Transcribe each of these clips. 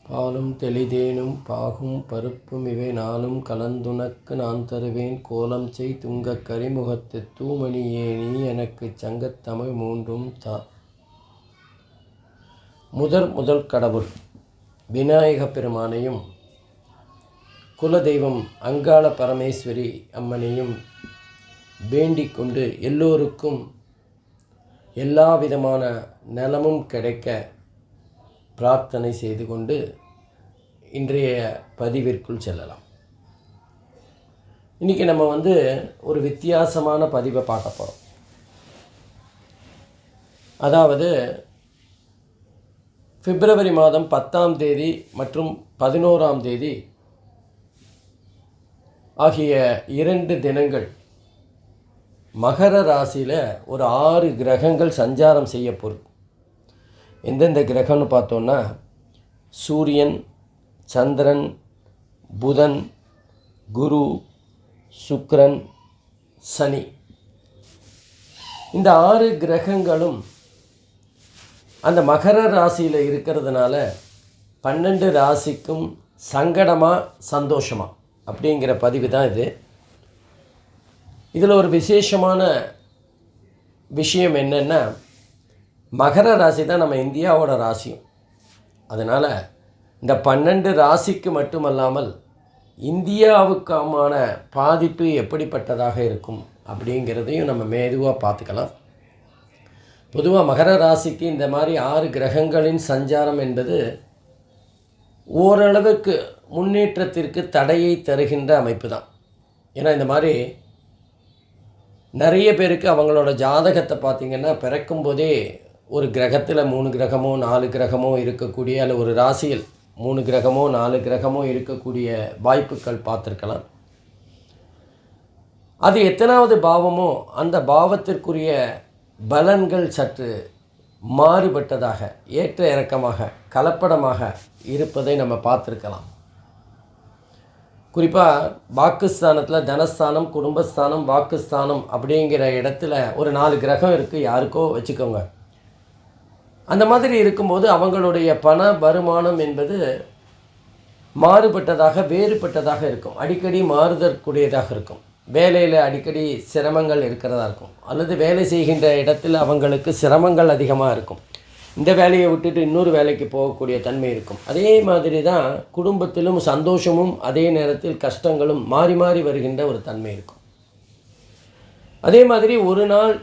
பாலும் தெளிதேனும் பாகும் பருப்பும் இவை நாளும் கலந்துனக்கு நான் தருவேன் கோலம் செய் துங்கக் கரிமுகத்து தூமணியே நீ எனக்குச் சங்கத்தமிழ் மூன்றும் தா. முதல் கடவுள் விநாயகப் பெருமானையும் குலதெய்வம் அங்காள பரமேஸ்வரி அம்மனையும் வேண்டிக் கொண்டு எல்லோருக்கும் எல்லா விதமான நலமும் கிடைக்க பிரார்த்தனை செய்து கொண்டு இன்றைய பதிவிற்குள் செல்லலாம். இன்றைக்கி நம்ம ஒரு வித்தியாசமான பதிவை பார்க்க போகிறோம். அதாவது பிப்ரவரி மாதம் 10ஆம் தேதி மற்றும் 11ஆம் தேதி ஆகிய 2 தினங்கள் மகர ராசியில் ஒரு 6 கிரகங்கள் சஞ்சாரம் செய்ய போகுது. எந்தெந்த கிரகம்னு பார்த்தோன்னா சூரியன், சந்திரன், புதன், குரு, சுக்கிரன், சனி. இந்த 6 கிரகங்களும் அந்த மகர ராசியில் இருக்கிறதுனால 12 ராசிக்கும் சங்கடமா சந்தோஷமா அப்படிங்கிற பதிவு தான் இது. இதில் ஒரு விசேஷமான விஷயம் என்னென்னா, மகர ராசி தான் நம்ம இந்தியாவோட ராசியும். அதனால் இந்த 12 ராசிக்கு மட்டுமல்லாமல் இந்தியாவுக்கான பாதிப்பு எப்படிப்பட்டதாக இருக்கும் அப்படிங்கிறதையும் நம்ம மெதுவாக பார்த்துக்கலாம். பொதுவாக மகர ராசிக்கு இந்த மாதிரி 6 கிரகங்களின் சஞ்சாரம் என்பது ஓரளவுக்கு முன்னேற்றத்திற்கு தடையை தருகின்ற அமைப்பு தான். ஏன்னா இந்த மாதிரி நிறைய பேருக்கு அவங்களோட ஜாதகத்தை பார்த்திங்கன்னா பிறக்கும்போதே ஒரு கிரகத்தில் 3 கிரகமோ 4 கிரகமோ இருக்கக்கூடிய, அல்ல ஒரு ராசியில் 3 கிரகமோ 4 கிரகமோ இருக்கக்கூடிய வாய்ப்புகள் பார்த்துருக்கலாம். அது எத்தனாவது பாவமோ அந்த பாவத்திற்குரிய பலன்கள் சற்று மாறுபட்டதாக, ஏற்ற இறக்கமாக, கலப்படமாக இருப்பதை நம்ம பார்த்துருக்கலாம். குறிப்பாக வாக்குஸ்தானத்தில் தனஸ்தானம், குடும்பஸ்தானம், வாக்குஸ்தானம் அப்படிங்கிற இடத்துல ஒரு 4 கிரகம் இருக்குது யாருக்கோ வச்சுக்கோங்க. அந்த மாதிரி இருக்கும்போது அவங்களுடைய பண வருமானம் என்பது மாறுபட்டதாக, வேறுபட்டதாக இருக்கும். அடிக்கடி மாறுதற்குரியதாக இருக்கும். வேலையில் அடிக்கடி சிரமங்கள் இருக்கிறதா இருக்கும், அல்லது வேலை செய்கின்ற இடத்தில் அவங்களுக்கு சிரமங்கள் அதிகமாக இருக்கும். இந்த வேலையை விட்டுட்டு இன்னொரு வேலைக்கு போகக்கூடிய தன்மை இருக்கும். அதே மாதிரி தான் குடும்பத்திலும் சந்தோஷமும் அதே நேரத்தில் கஷ்டங்களும் மாறி மாறி வருகின்ற ஒரு தன்மை இருக்கும். அதே மாதிரி ஒரு நாள்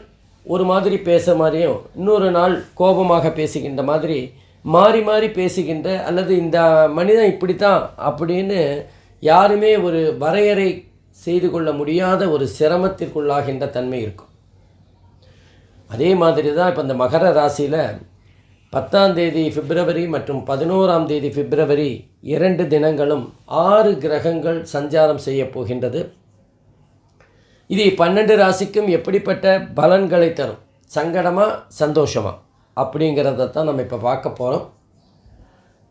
ஒரு மாதிரி பேச மாதிரியும், இன்னொரு நாள் கோபமாக பேசுகின்ற மாதிரி மாறி மாறி பேசுகின்ற, அல்லது இந்த மனிதன் இப்படித்தான் அப்படின்னு யாருமே ஒரு வரையறை செய்து கொள்ள முடியாத ஒரு சிரமத்திற்குள்ளாகின்ற தன்மை இருக்கும். அதே மாதிரி தான் இப்போ இந்த மகர ராசியில் 10ஆம் தேதி பிப்ரவரி மற்றும் 11ஆம் தேதி பிப்ரவரி 2 தினங்களும் 6 கிரகங்கள் சஞ்சாரம் செய்ய போகின்றது. இது 12 ராசிக்கும் எப்படிப்பட்ட பலன்களை தரும், சங்கடமா சந்தோஷமா அப்படிங்கிறத தான் நம்ம இப்போ பார்க்க போகிறோம்.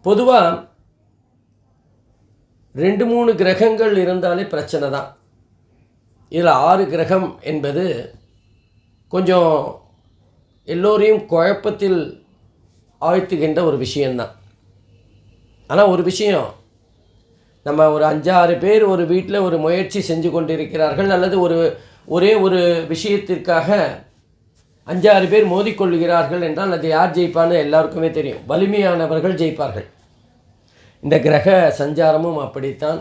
பொதுவாக 2-3 கிரகங்கள் இருந்தாலே பிரச்சனை தான். இதில் 6 கிரகம் என்பது கொஞ்சம் எல்லோரையும் குழப்பத்தில் ஆழ்த்துகின்ற ஒரு விஷயந்தான். ஆனால் ஒரு விஷயம், நம்ம ஒரு 5-6 பேர் ஒரு வீட்டில் ஒரு முயற்சி செஞ்சு கொண்டிருக்கிறார்கள், அல்லது ஒரே ஒரு விஷயத்திற்காக 5-6 பேர் மோதிக்கொள்கிறார்கள் என்றால் அது யார் ஜெயிப்பான்னு எல்லாருக்குமே தெரியும். வலிமையானவர்கள் ஜெயிப்பார்கள். இந்த கிரக சஞ்சாரமும் அப்படித்தான்.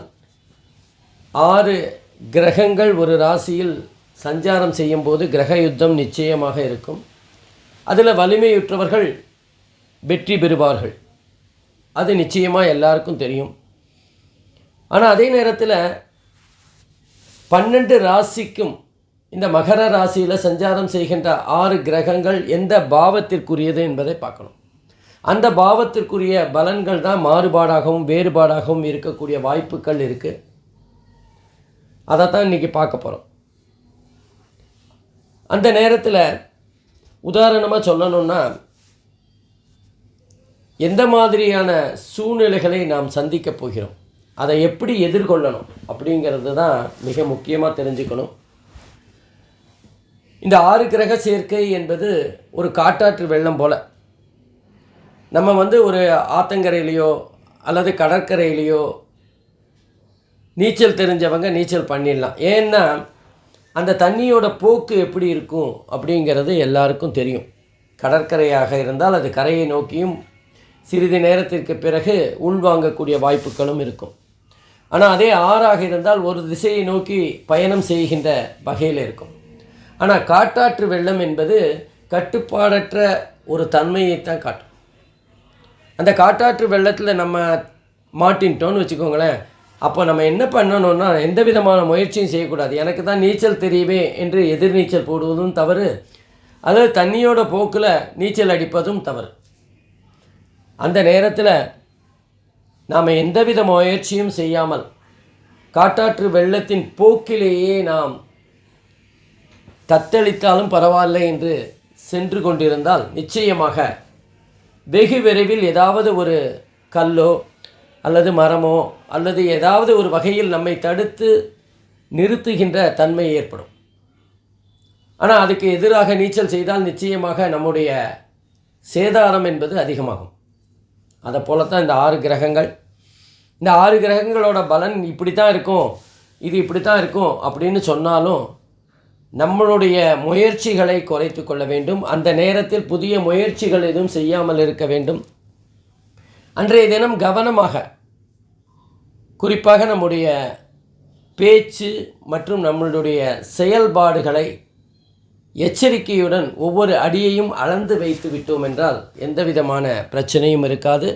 6 கிரகங்கள் ஒரு ராசியில் சஞ்சாரம் செய்யும்போது கிரக யுத்தம் நிச்சயமாக இருக்கும். அதில் வலிமையுற்றவர்கள் வெற்றி பெறுவார்கள், அது நிச்சயமாக எல்லாருக்கும் தெரியும். ஆனால் அதே நேரத்தில் 12 ராசிக்கும் இந்த மகர ராசியில் சஞ்சாரம் செய்கின்ற 6 கிரகங்கள் எந்த பாவத்திற்குரியது என்பதை பார்க்கணும். அந்த பாவத்திற்குரிய பலன்கள் தான் மாறுபாடாகவும் வேறுபாடாகவும் இருக்கக்கூடிய வாய்ப்புகள் இருக்குது. அதைத்தான் இன்றைக்கி பார்க்க போகிறோம். அந்த நேரத்தில் உதாரணமாக சொல்லணுன்னா, எந்த மாதிரியான சூழ்நிலைகளை நாம் சந்திக்கப் போகிறோம், அதை எப்படி எதிர்கொள்ளணும் அப்படிங்கிறது தான் மிக முக்கியமாக தெரிஞ்சுக்கணும். இந்த 6 கிரக சேர்க்கை என்பது ஒரு காட்டாற்று வெள்ளம் போல். நம்ம ஒரு ஆத்தங்கரையிலையோ அல்லது கடற்கரையிலையோ நீச்சல் தெரிஞ்சவங்க நீச்சல் பண்ணிடலாம். ஏன்னா அந்த தண்ணியோட போக்கு எப்படி இருக்கும் அப்படிங்கிறது எல்லாருக்கும் தெரியும். கடற்கரையாக இருந்தால் அது கரையை நோக்கியும் சிறிது நேரத்திற்கு பிறகு உள்வாங்கக்கூடிய வாய்ப்புகளும் இருக்கும். ஆனால் அதே ஆறாக இருந்தால் ஒரு திசையை நோக்கி பயணம் செய்கின்ற வகையில் இருக்கும். ஆனால் காட்டாற்று வெள்ளம் என்பது கட்டுப்பாடற்ற ஒரு தன்மையைத்தான் காட்டும். அந்த காட்டாற்று வெள்ளத்தில் நம்ம மாட்டின்ட்டோன்னு வச்சுக்கோங்களேன், அப்போ நம்ம என்ன பண்ணணும்னா எந்த விதமான முயற்சியும் செய்யக்கூடாது. எனக்கு தான் நீச்சல் தெரியுமே என்று எதிர்நீச்சல் போடுவதும் தவறு, அதாவது தண்ணியோட போக்கில் நீச்சல் அடிப்பதும் தவறு. அந்த நேரத்தில் நாம் எந்தவித முயற்சியும் செய்யாமல் காட்டாற்று வெள்ளத்தின் போக்கிலேயே நாம் தத்தளித்தாலும் பரவாயில்லை என்று சென்று கொண்டிருந்தால் நிச்சயமாக வெகு விரைவில் ஏதாவது ஒரு கல்லோ அல்லது மரமோ அல்லது ஏதாவது ஒரு வகையில் நம்மை தடுத்து நிறுத்துகின்ற தன்மை ஏற்படும். ஆனால் அதுக்கு எதிராக நீச்சல் செய்தால் நிச்சயமாக நம்முடைய சேதாரம் என்பது அதிகமாகும். அதை போலத்தான் இந்த 6 கிரகங்கள். இந்த 6 கிரகங்களோட பலன் இப்படி தான் இருக்கும், இது இப்படி தான் இருக்கும் அப்படின்னு சொன்னாலும் நம்மளுடைய முயற்சிகளை குறைத்து கொள்ள வேண்டும். அந்த நேரத்தில் புதிய முயற்சிகள் எதுவும் செய்யாமல் இருக்க வேண்டும். அன்றைய தினம் கவனமாக, குறிப்பாக நம்முடைய பேச்சு மற்றும் நம்மளுடைய செயல்பாடுகளை எச்சரிக்கையுடன் ஒவ்வொரு அடியையும் அளந்து வைத்து விட்டோம் என்றால் எந்த விதமான பிரச்சனையும் இருக்காது.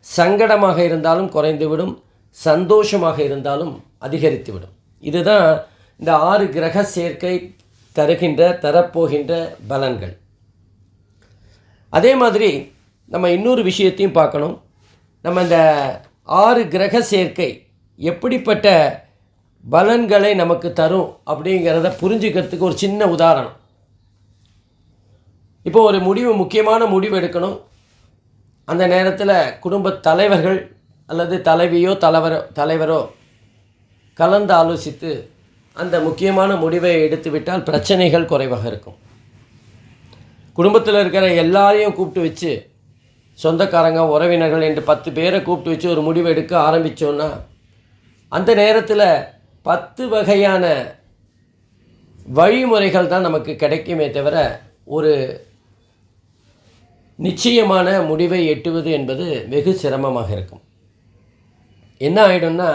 சங்கடமாக இருந்தாலும் குறைந்துவிடும், சந்தோஷமாக இருந்தாலும் அதிகரித்துவிடும். இதுதான் இந்த 6 கிரக சேர்க்கை தரப்போகின்ற பலன்கள். அதே மாதிரி நம்ம இன்னொரு விஷயத்தையும் பார்க்கணும். நம்ம இந்த 6 கிரக சேர்க்கை எப்படிப்பட்ட பலன்களை நமக்கு தரும் அப்படிங்கிறத புரிஞ்சுக்கிறதுக்கு ஒரு சின்ன உதாரணம். இப்போ ஒரு முக்கியமான முடிவு எடுக்கணும். அந்த நேரத்தில் குடும்ப தலைவர்கள் அல்லது தலைவியோ தலைவரோ கலந்து ஆலோசித்து அந்த முக்கியமான முடிவை எடுத்துவிட்டால் பிரச்சனைகள் குறைவாக இருக்கும். குடும்பத்தில் இருக்கிற எல்லாரையும் கூப்பிட்டு வச்சு, சொந்தக்காரங்க உறவினர்கள் என்று 10 பேரை கூப்பிட்டு வச்சு ஒரு முடிவு எடுக்க ஆரம்பித்தோன்னா அந்த நேரத்தில் 10 வகையான வழிமுறைகள் தான் நமக்கு கிடைக்குமே தவிர ஒரு நிச்சயமான முடிவை எட்டுவது என்பது வெகு சிரமமாக இருக்கும். என்ன ஆகிடும்னா,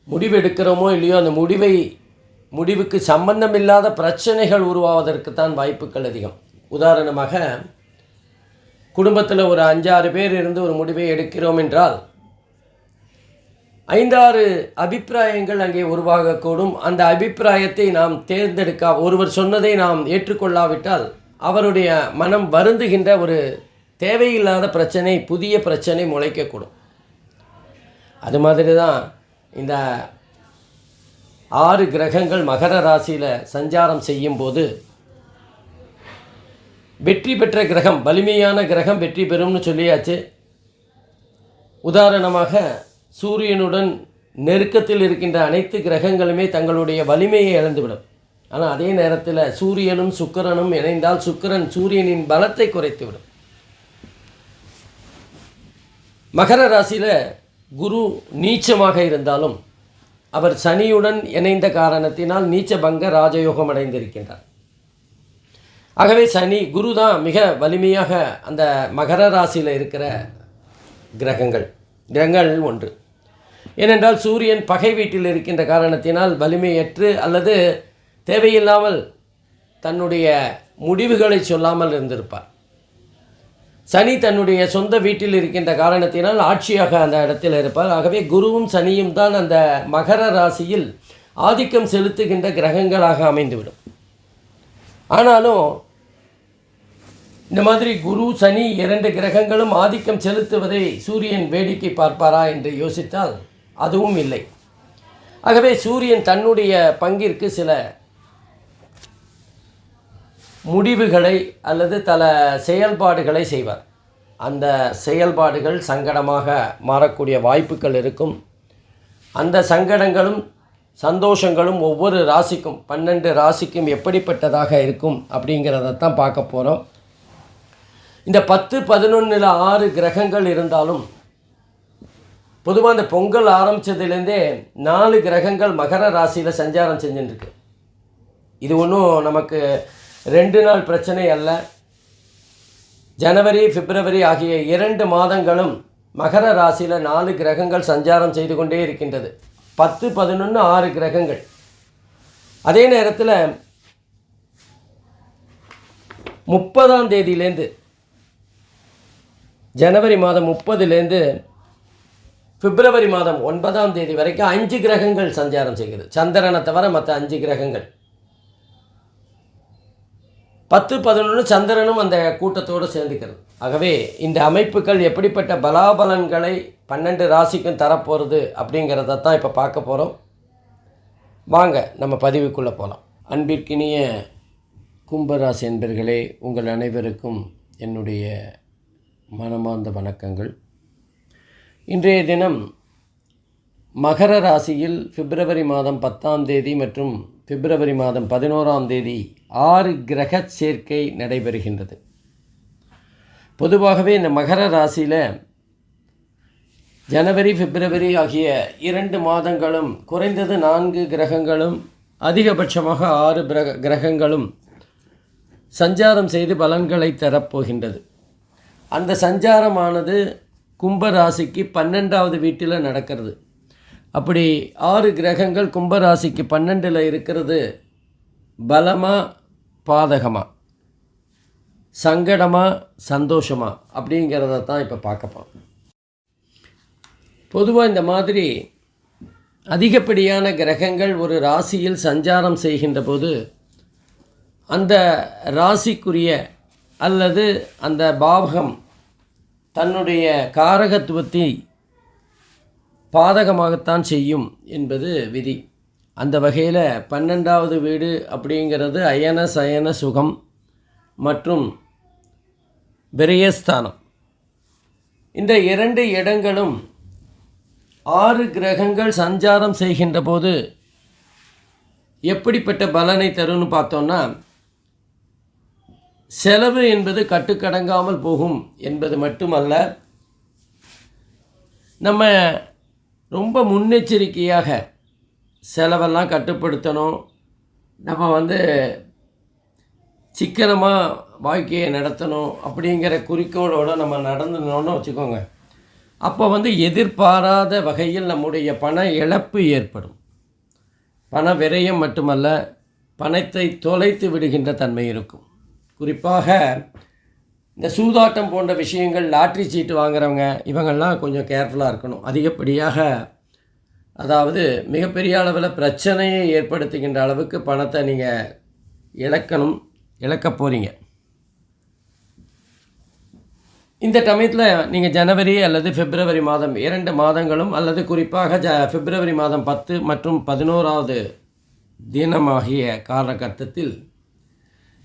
முடிவெடுக்கிறோமோ இல்லையோ அந்த முடிவுக்கு சம்பந்தமில்லாத பிரச்சனைகள் உருவாவதற்குத்தான் வாய்ப்புகள் அதிகம். உதாரணமாக, குடும்பத்தில் ஒரு 5-6 பேர் இருந்து ஒரு முடிவை எடுக்கிறோம் என்றால் 5-6 அபிப்பிராயங்கள் அங்கே உருவாகக்கூடும். அந்த அபிப்பிராயத்தை நாம் ஒருவர் சொன்னதை நாம் ஏற்றுக்கொள்ளாவிட்டால் அவருடைய மனம் வருந்துகின்ற ஒரு தேவையில்லாத பிரச்சனை, புதிய பிரச்சனை முளைக்கக்கூடும். அது மாதிரி தான் இந்த 6 கிரகங்கள் மகர ராசியில் சஞ்சாரம் செய்யும்போது வெற்றி பெற்ற கிரகம், வலிமையான கிரகம் வெற்றி பெறும்னு சொல்லியாச்சு. உதாரணமாக, சூரியனுடன் நெருக்கத்தில் இருக்கின்ற அனைத்து கிரகங்களுமே தங்களுடைய வலிமையை இழந்துவிடும். ஆனால் அதே நேரத்தில் சூரியனும் சுக்கிரனும் இணைந்தால் சுக்கிரன் சூரியனின் பலத்தை குறைத்துவிடும். மகர ராசியில் குரு நீச்சமாக இருந்தாலும் அவர் சனியுடன் இணைந்த காரணத்தினால் நீச்சபங்க ராஜயோகம் அடைந்திருக்கின்றார். ஆகவே குரு தான் மிக வலிமையாக அந்த மகர ராசியில் இருக்கிற கிரகங்கள் ஒன்று. ஏனென்றால் சூரியன் பகை வீட்டில் இருக்கின்ற காரணத்தினால் வலிமையற்று அல்லது தேவையில்லாமல் தன்னுடைய முடிவுகளை சொல்லாமல் இருந்திருப்பார். சனி தன்னுடைய சொந்த வீட்டில் இருக்கின்ற காரணத்தினால் ஆட்சியாக அந்த இடத்தில் இருப்பார். ஆகவே குருவும் சனியும் தான் அந்த மகர ராசியில் ஆதிக்கம் செலுத்துகின்ற கிரகங்களாக அமைந்துவிடும். ஆனாலும் இந்த மாதிரி குரு சனி 2 கிரகங்களும் ஆதிக்கம் செலுத்துவதை சூரியன் வேடிக்கை பார்ப்பாரா என்று யோசித்தால் அதுவும் இல்லை. ஆகவே சூரியன் தன்னுடைய பங்கிற்கு சில முடிவுகளை அல்லது செயல்பாடுகளை செய்வார். அந்த செயல்பாடுகள் சங்கடமாக மாறக்கூடிய வாய்ப்புகள் இருக்கும். அந்த சங்கடங்களும் சந்தோஷங்களும் ஒவ்வொரு ராசிக்கும் 12 ராசிக்கும் எப்படிப்பட்டதாக இருக்கும் அப்படிங்கிறதான் பார்க்க போகிறோம். இந்த 10, 11 6 கிரகங்கள் இருந்தாலும் பொதுவாக அந்த பொங்கல் ஆரம்பித்ததுலேருந்தே 4 கிரகங்கள் மகர ராசியில் சஞ்சாரம் செஞ்சுட்டுருக்கு. இது ஒன்றும் நமக்கு 2 நாள் பிரச்சனை அல்ல. ஜனவரி, பிப்ரவரி ஆகிய 2 மாதங்களும் மகர ராசியில் 4 கிரகங்கள் சஞ்சாரம் செய்து கொண்டே இருக்கின்றது. 10, 11, 6 கிரகங்கள். அதே நேரத்தில் 30ஆம் தேதியிலேருந்து ஜனவரி மாதம் 30லேருந்து பிப்ரவரி மாதம் 9ஆம் தேதி வரைக்கும் 5 கிரகங்கள் சஞ்சாரம் செய்கிறது. சந்திரனை தவிர மற்ற 5 கிரகங்கள். 10, 11 சந்திரனும் அந்த கூட்டத்தோடு சேர்ந்துக்கிறது. ஆகவே இந்த அமைப்புகள் எப்படிப்பட்ட பலாபலன்களை 12 ராசிக்கும் தரப்போகிறது அப்படிங்கிறத தான் இப்போ பார்க்க போகிறோம். வாங்க நம்ம பதிவுக்குள்ளே போகலாம். அன்பிற்கினிய கும்பராசி என்பர்களே, உங்கள் அனைவருக்கும் என்னுடைய மனமார்ந்த வணக்கங்கள். இன்றைய தினம் மகர ராசியில் பிப்ரவரி மாதம் 10ஆம் தேதி மற்றும் பிப்ரவரி மாதம் 11ஆம் தேதி 6 கிரக சேர்க்கை நடைபெறுகின்றது. பொதுவாகவே இந்த மகர ராசியில் ஜனவரி, பிப்ரவரி ஆகிய 2 மாதங்களும் குறைந்தது 4 கிரகங்களும் அதிகபட்சமாக 6 கிரகங்களும் சஞ்சாரம் செய்து பலன்களை தரப்போகின்றது. அந்த சஞ்சாரமானது கும்பராசிக்கு 12ஆவது வீட்டில் நடக்கிறது. அப்படி 6 கிரகங்கள் கும்பராசிக்கு 12ல் இருக்கிறது பலமா பாதகமா, சங்கடமா சந்தோஷமா அப்படிங்கிறத தான் இப்போ பார்க்கப்போம். பொதுவாக இந்த மாதிரி அதிகப்படியான கிரகங்கள் ஒரு ராசியில் சஞ்சாரம் செய்கின்ற போது அந்த ராசிக்குரிய அல்லது அந்த பாவகம் தன்னுடைய காரகத்துவத்தை பாதகமாகத்தான் செய்யும் என்பது விதி. அந்த வகையில் 12ஆவது வீடு அப்படிங்கிறது அயன சயன சுகம் மற்றும் விரயஸ்தானம். இந்த 2 இடங்களும் 6 கிரகங்கள் சஞ்சாரம் செய்கின்ற போது எப்படிப்பட்ட பலனை தரும்னு பார்த்தோன்னா, செலவு என்பது கட்டுக்கடங்காமல் போகும் என்பது மட்டுமல்ல, நம்ம ரொம்ப முன்னெச்சரிக்கையாக செலவெல்லாம் கட்டுப்படுத்தணும். நம்ம சிக்கனமாக வாழ்க்கையை நடத்தணும் அப்படிங்கிற குறிக்கோளோடு நம்ம நடந்துனோன்னு வச்சுக்கோங்க. அப்போ எதிர்பாராத வகையில் நம்முடைய பண இழப்பு ஏற்படும். பண விரயம் மட்டுமல்ல, பணத்தை தொலைத்து விடுகின்ற தன்மை இருக்கும். குறிப்பாக இந்த சூதாட்டம் போன்ற விஷயங்கள், லாட்ரி சீட்டு வாங்குறவங்க இவங்கெல்லாம் கொஞ்சம் கேர்ஃபுல்லாக இருக்கணும். அதிகப்படியாக அதாவது மிகப்பெரிய அளவில் பிரச்சனையை ஏற்படுத்துகின்ற அளவுக்கு பணத்தை நீங்கள் இழக்க போகிறீங்க. இந்த சமயத்தில் நீங்கள் ஜனவரி அல்லது பிப்ரவரி மாதம் 2 மாதங்களும் அல்லது குறிப்பாக பிப்ரவரி மாதம் 10 மற்றும் 11ஆவது தினமாகிய காலகட்டத்தில்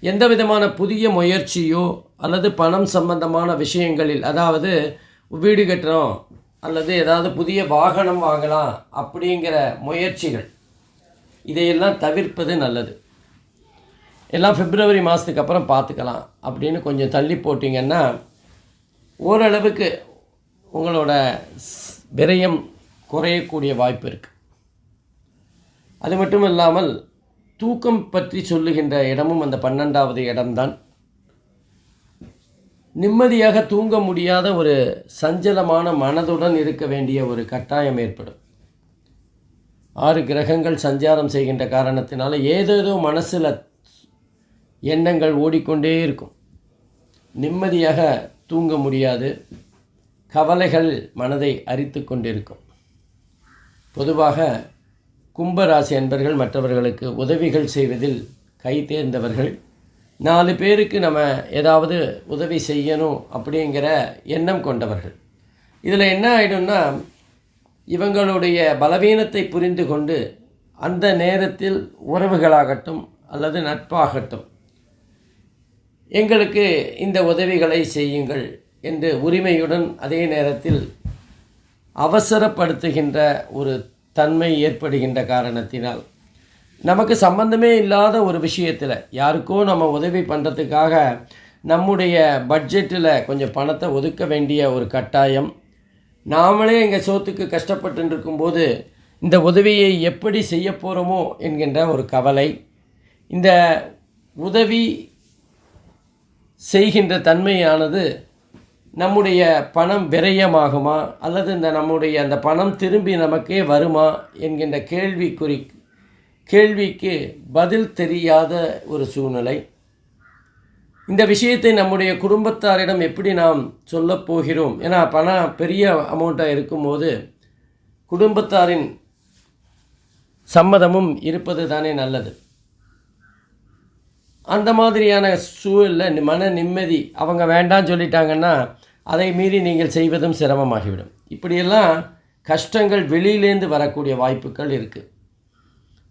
எந்த விதமான புதிய முயற்சியோ அல்லது பணம் சம்பந்தமான விஷயங்களில், அதாவது வீடு கட்டுறோம் அல்லது ஏதாவது புதிய வாகனம் வாங்கலாம் அப்படிங்கிற முயற்சிகள், இதையெல்லாம் தவிர்ப்பது நல்லது. எல்லாம் பிப்ரவரி மாதத்துக்கு அப்புறம் பார்த்துக்கலாம் அப்படின்னு கொஞ்சம் தள்ளி போட்டிங்கன்னா ஓரளவுக்கு உங்களோட விரயம் குறையக்கூடிய வாய்ப்பு இருக்குது. அது மட்டும் இல்லாமல் தூக்கம் பற்றி சொல்லுகின்ற இடமும் அந்த 12ஆவது இடம்தான். நிம்மதியாக தூங்க முடியாத ஒரு சஞ்சலமான மனதுடன் இருக்க வேண்டிய ஒரு கட்டாயம் ஏற்படும். 6 கிரகங்கள் சஞ்சாரம் செய்கின்ற காரணத்தினால ஏதேதோ மனசில் எண்ணங்கள் ஓடிக்கொண்டே இருக்கும். நிம்மதியாக தூங்க முடியாது. கவலைகள் மனதை அரித்து கொண்டிருக்கும். பொதுவாக கும்பராசி அன்பர்கள் மற்றவர்களுக்கு உதவிகள் செய்வதில் கை தேர்ந்தவர்கள். 4 பேருக்கு நம்ம ஏதாவது உதவி செய்யணும் அப்படிங்கிற எண்ணம் கொண்டவர்கள். இதில் என்ன ஆகிடும்னா, இவங்களுடைய பலவீனத்தை புரிந்து கொண்டு அந்த நேரத்தில் உறவுகளாகட்டும் அல்லது நட்பாகட்டும் எங்களுக்கு இந்த உதவிகளை செய்யுங்கள் என்று உரிமையுடன் அதே நேரத்தில் அவசரப்படுத்துகின்ற ஒரு தன்மை ஏற்படுகின்ற காரணத்தினால் நமக்கு சம்பந்தமே இல்லாத ஒரு விஷயத்தில் யாருக்கோ நம்ம உதவி பண்ணுறதுக்காக நம்முடைய பட்ஜெட்டில் கொஞ்சம் பணத்தை ஒதுக்க வேண்டிய ஒரு கட்டாயம், நாமளே எங்கள் சோத்துக்கு கஷ்டப்பட்டு இருக்கும்போது இந்த உதவியை எப்படி செய்ய போகிறோமோ என்கின்ற ஒரு கவலை, இந்த உதவி செய்கின்ற தன்மையானது நம்முடைய பணம் விரயமாகுமா அல்லது நம்முடைய அந்த பணம் திரும்பி நமக்கே வருமா என்கின்ற கேள்விக்கு பதில் தெரியாத ஒரு சூழ்நிலை. இந்த விஷயத்தை நம்முடைய குடும்பத்தாரிடம் எப்படி நாம் சொல்லப் போகிறோம்? ஏன்னா பணம் பெரிய அமௌண்ட்டாக இருக்கும்போது குடும்பத்தாரின் சம்மதமும் இருப்பது தானே நல்லது. அந்த மாதிரியான சூழலில் மன நிம்மதி, அவங்க வேண்டான்னு சொல்லிட்டாங்கன்னா அதை மீறி நீங்கள் செய்வதும் சிரமமாகிவிடும். இப்படியெல்லாம் கஷ்டங்கள் வெளியிலேருந்து வரக்கூடிய வாய்ப்புகள் இருக்குது.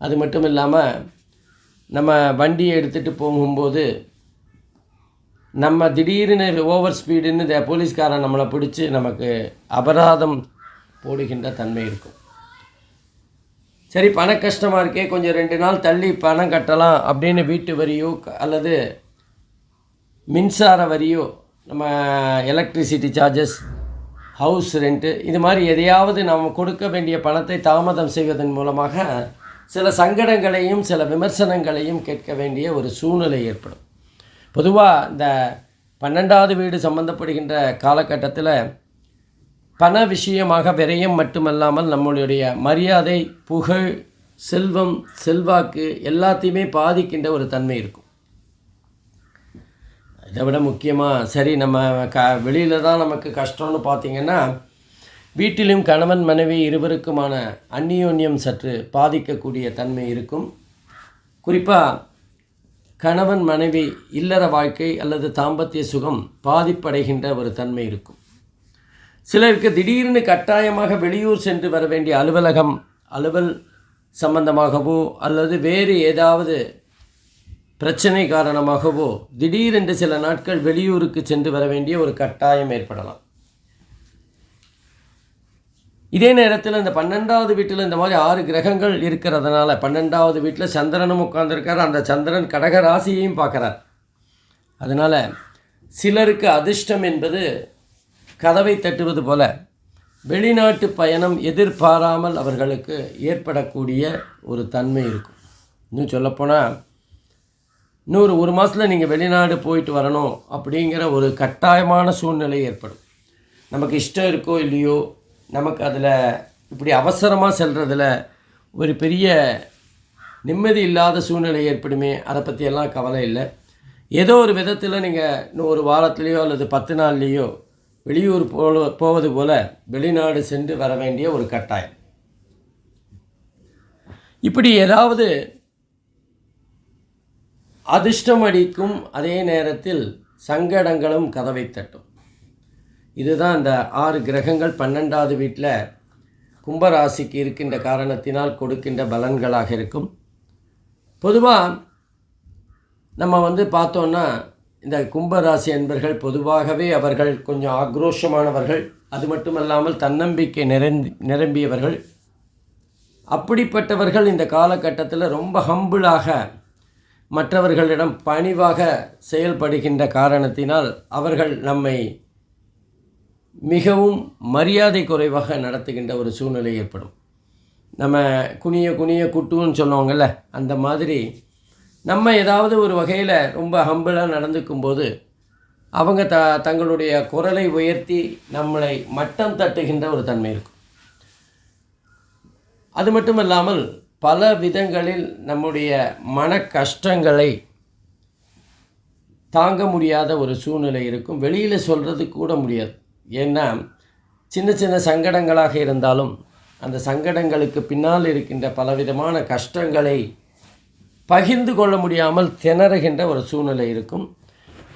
அது மட்டும் இல்லாமல் நம்ம வண்டியை எடுத்துகிட்டு போகும்போது நம்ம திடீர்னு ஓவர் ஸ்பீடுன்னு போலீஸ்காரன் நம்மளை பிடிச்சி நமக்கு அபராதம் போடுகின்ற தன்மை இருக்கும். சரி, பண கஷ்டமாக இருக்கே, கொஞ்சம் 2 நாள் தள்ளி பணம் கட்டலாம் அப்படின்னு வீட்டு வரியோ அல்லது மின்சார வரியோ, நம்ம எலக்ட்ரிசிட்டி சார்ஜஸ், ஹவுஸ் ரெண்ட்டு, இது மாதிரி எதையாவது நாம் கொடுக்க வேண்டிய பணத்தை தாமதம் செய்வதன் மூலமாக சில சங்கடங்களையும் சில விமர்சனங்களையும் கேட்க வேண்டிய ஒரு சூழ்நிலை ஏற்படும். பொதுவாக இந்த 12வது வீடு சம்பந்தப்படுகின்ற காலகட்டத்தில் பண விஷயமாக விரயம் மட்டுமல்லாமல் நம்மளுடைய மரியாதை, புகழ், செல்வம், செல்வாக்கு எல்லாத்தையுமே பாதிக்கின்ற ஒரு தன்மை இருக்கும். இதை விட முக்கியமாக சரி நம்ம வெளியில் தான் நமக்கு கஷ்டம்னு பார்த்திங்கன்னா, வீட்டிலும் கணவன் மனைவி இருவருக்குமான அந்நியோன்யம் சற்று பாதிக்கக்கூடிய தன்மை இருக்கும். குறிப்பாக கணவன் மனைவி இல்லற வாழ்க்கை அல்லது தாம்பத்திய சுகம் பாதிப்படைகின்ற ஒரு தன்மை இருக்கும். சிலருக்கு திடீர்னு கட்டாயமாக வெளியூர் சென்று வர வேண்டிய அலுவல் சம்பந்தமாகவோ அல்லது வேறு ஏதாவது பிரச்சனை காரணமாகவோ திடீரென்று சில நாட்கள் வெளியூருக்கு சென்று வர வேண்டிய ஒரு கட்டாயம் ஏற்படலாம். இதே நேரத்தில் இந்த 12வது வீட்டில் இந்த மாதிரி 6 கிரகங்கள் இருக்கிறதுனால 12வது வீட்டில் சந்திரனும் உட்கார்ந்துருக்கார். அந்த சந்திரன் கடக ராசியையும் பார்க்குறார். அதனால் சிலருக்கு அதிர்ஷ்டம் என்பது கதவை தட்டுவது போல வெளிநாட்டு பயணம் எதிர்பாராமல் அவர்களுக்கு ஏற்படக்கூடிய ஒரு தன்மை இருக்கும். இன்னும் சொல்லப்போனால் இன்னொரு 1 மாதத்தில் நீங்கள் வெளிநாடு போயிட்டு வரணும் அப்படிங்கிற ஒரு கட்டாயமான சூழ்நிலை ஏற்படும். நமக்கு இஷ்டம் இருக்கோ இல்லையோ, நமக்கு அதில் இப்படி அவசரமாக செல்றதில் ஒரு பெரிய நிம்மதி இல்லாத சூழ்நிலை ஏற்படுமே, அதை பற்றியெல்லாம் கவலை இல்லை. ஏதோ ஒரு விதத்தில் நீங்கள் இன்னும் 1 வாரத்துலேயோ அல்லது 10 நாள்லேயோ வெளியூர் போவது போல் வெளிநாடு சென்று வர வேண்டிய ஒரு கட்டாயம். இப்படி ஏதாவது அதிர்ஷ்டம் அடிக்கும், அதே நேரத்தில் சங்கடங்களும் கதவை தட்டும். இதுதான் இந்த 6 கிரகங்கள் 12வது வீட்டில் கும்பராசிக்கு இருக்கின்ற காரணத்தினால் கொடுக்கின்ற பலன்களாக இருக்கும். பொதுவாக நம்ம பார்த்தோன்னா இந்த கும்பராசி என்பர்கள் பொதுவாகவே அவர்கள் கொஞ்சம் ஆக்ரோஷமானவர்கள், அது மட்டுமல்லாமல் தன்னம்பிக்கை நிரம்பியவர்கள். அப்படிப்பட்டவர்கள் இந்த காலகட்டத்தில் ரொம்ப ஹம்பிளாக மற்றவர்களிடம் பணிவாக செயல்படுகின்ற காரணத்தினால் அவர்கள் நம்மை மிகவும் மரியாதை குறைவாக நடத்துகின்ற ஒரு சூழ்நிலை ஏற்படும். நம்ம குனிய குட்டுன்னு சொல்லுவாங்கள்ல, அந்த மாதிரி நம்ம ஏதாவது ஒரு வகையில் ரொம்ப ஹம்பிளாக நடந்துக்கும்போது அவங்க தங்களுடைய குரலை உயர்த்தி நம்மளை மட்டம் தட்டுகின்ற ஒரு தன்மை இருக்கும். அது மட்டும் இல்லாமல் பல விதங்களில் நம்முடைய மன கஷ்டங்களை தாங்க முடியாத ஒரு சூழ்நிலை இருக்கும். வெளியில் சொல்கிறது கூட முடியாது. ஏன்னா சின்ன சின்ன சங்கடங்களாக இருந்தாலும் அந்த சங்கடங்களுக்கு பின்னால் இருக்கின்ற பலவிதமான கஷ்டங்களை பகிர்ந்து கொள்ள முடியாமல் திணறுகின்ற ஒரு சூழ்நிலை இருக்கும்.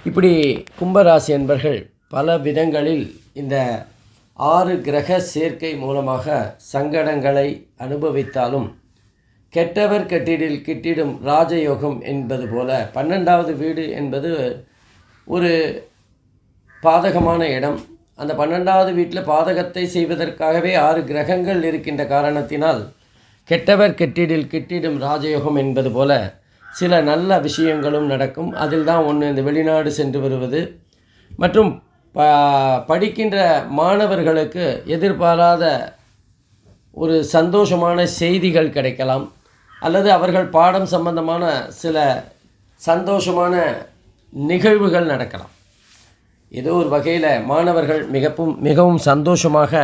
இப்படி கும்பராசி என்பர்கள் பல விதங்களில் இந்த 6 கிரக சேர்க்கை மூலமாக சங்கடங்களை அனுபவித்தாலும் கெட்டவர் கிட்டிடும் ராஜயோகம் என்பது போல 12வது வீடு என்பது ஒரு பாதகமான இடம். அந்த 12வது வீட்டில் பாதகத்தை செய்வதற்காகவே 6 கிரகங்கள் இருக்கின்ற காரணத்தினால் கெட்டவர் கெட்டிடில் கிட்டிடும் ராஜயோகம் என்பது போல சில நல்ல விஷயங்களும் நடக்கும். அதில் தான் ஒன்று இந்த வெளிநாடு சென்று வருவது மற்றும் படிக்கின்ற மாணவர்களுக்கு எதிர்பாராத ஒரு சந்தோஷமான செய்திகள் கிடைக்கலாம், அல்லது அவர்கள் பாடம் சம்பந்தமான சில சந்தோஷமான நிகழ்வுகள் நடக்கலாம். ஏதோ ஒரு வகையில் மாணவர்கள் மிகவும் சந்தோஷமாக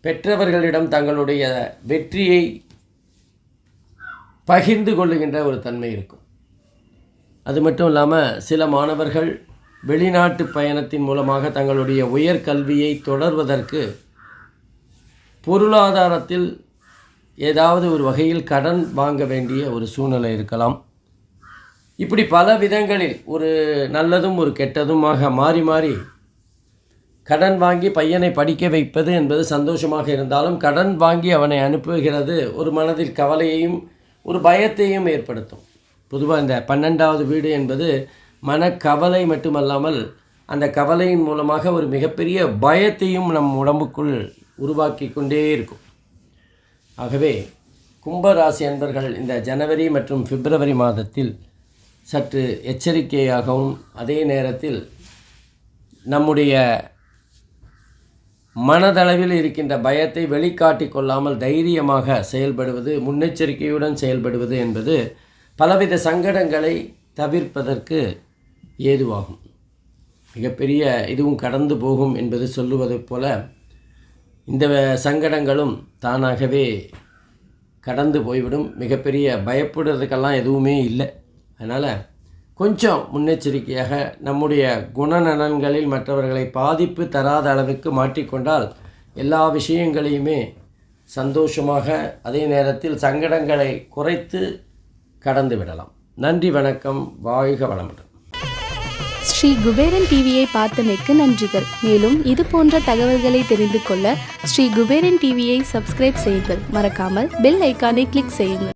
பெற்றவர்களிடம் தங்களுடைய வெற்றியை பகிர்ந்து கொள்ளுகின்ற ஒரு தன்மை இருக்கும். அது மட்டும் இல்லாமல் சில மாணவர்கள் வெளிநாட்டு பயணத்தின் மூலமாக தங்களுடைய உயர்கல்வியை தொடர்வதற்கு பொருளாதாரத்தில் ஏதாவது ஒரு வகையில் கடன் வாங்க வேண்டிய ஒரு சூழ்நிலை இருக்கலாம். இப்படி பல விதங்களில் ஒரு நல்லதும் ஒரு கெட்டதுமாக மாறி மாறி கடன் வாங்கி பையனை படிக்க வைப்பது என்பது சந்தோஷமாக இருந்தாலும், கடன் வாங்கி அவனை அனுப்புகிறது ஒரு மனதில் கவலையையும் ஒரு பயத்தையும் ஏற்படுத்தும். பொதுவாக இந்த 12வது வீடு என்பது மனக்கவலை மட்டுமல்லாமல் அந்த கவலையின் மூலமாக ஒரு மிகப்பெரிய பயத்தையும் நம் உடம்புக்குள் உருவாக்கி கொண்டே இருக்கும். ஆகவே கும்பராசி அன்பர்கள் இந்த ஜனவரி மற்றும் பிப்ரவரி மாதத்தில் சற்று எச்சரிக்கையாகவும் அதே நேரத்தில் நம்முடைய மனதளவில் இருக்கின்ற பயத்தை வெளிக்காட்டி கொள்ளாமல் தைரியமாக செயல்படுவது, முன்னெச்சரிக்கையுடன் செயல்படுவது என்பது பலவித சங்கடங்களை தவிர்ப்பதற்கு ஏதுவாகும். மிகப்பெரிய இதுவும் கடந்து போகும் என்பது சொல்லுவது போல இந்த சங்கடங்களும் தானாகவே கடந்து போய்விடும். மிகப்பெரிய பயப்படுறதுக்கெல்லாம் எதுவுமே இல்லை. அதனால் கொஞ்சம் முன்னெச்சரிக்கையாக நம்முடைய குணநலன்களில் மற்றவர்களை பாதிப்பு தராத அளவுக்கு மாற்றிக்கொண்டால் எல்லா விஷயங்களையுமே சந்தோஷமாக அதே நேரத்தில் சங்கடங்களை குறைத்து கடந்து விடலாம். நன்றி, வணக்கம், வாழ்க வளமுடன். ஸ்ரீ குபேரன் டிவியை பார்த்தமைக்கு நன்றிகள். மேலும் இது போன்ற தகவல்களை தெரிந்து கொள்ள ஸ்ரீ குபேரன் டிவியை சப்ஸ்கிரைப் செய்யுங்கள். மறக்காமல் பெல் ஐக்கானை கிளிக் செய்யுங்கள்.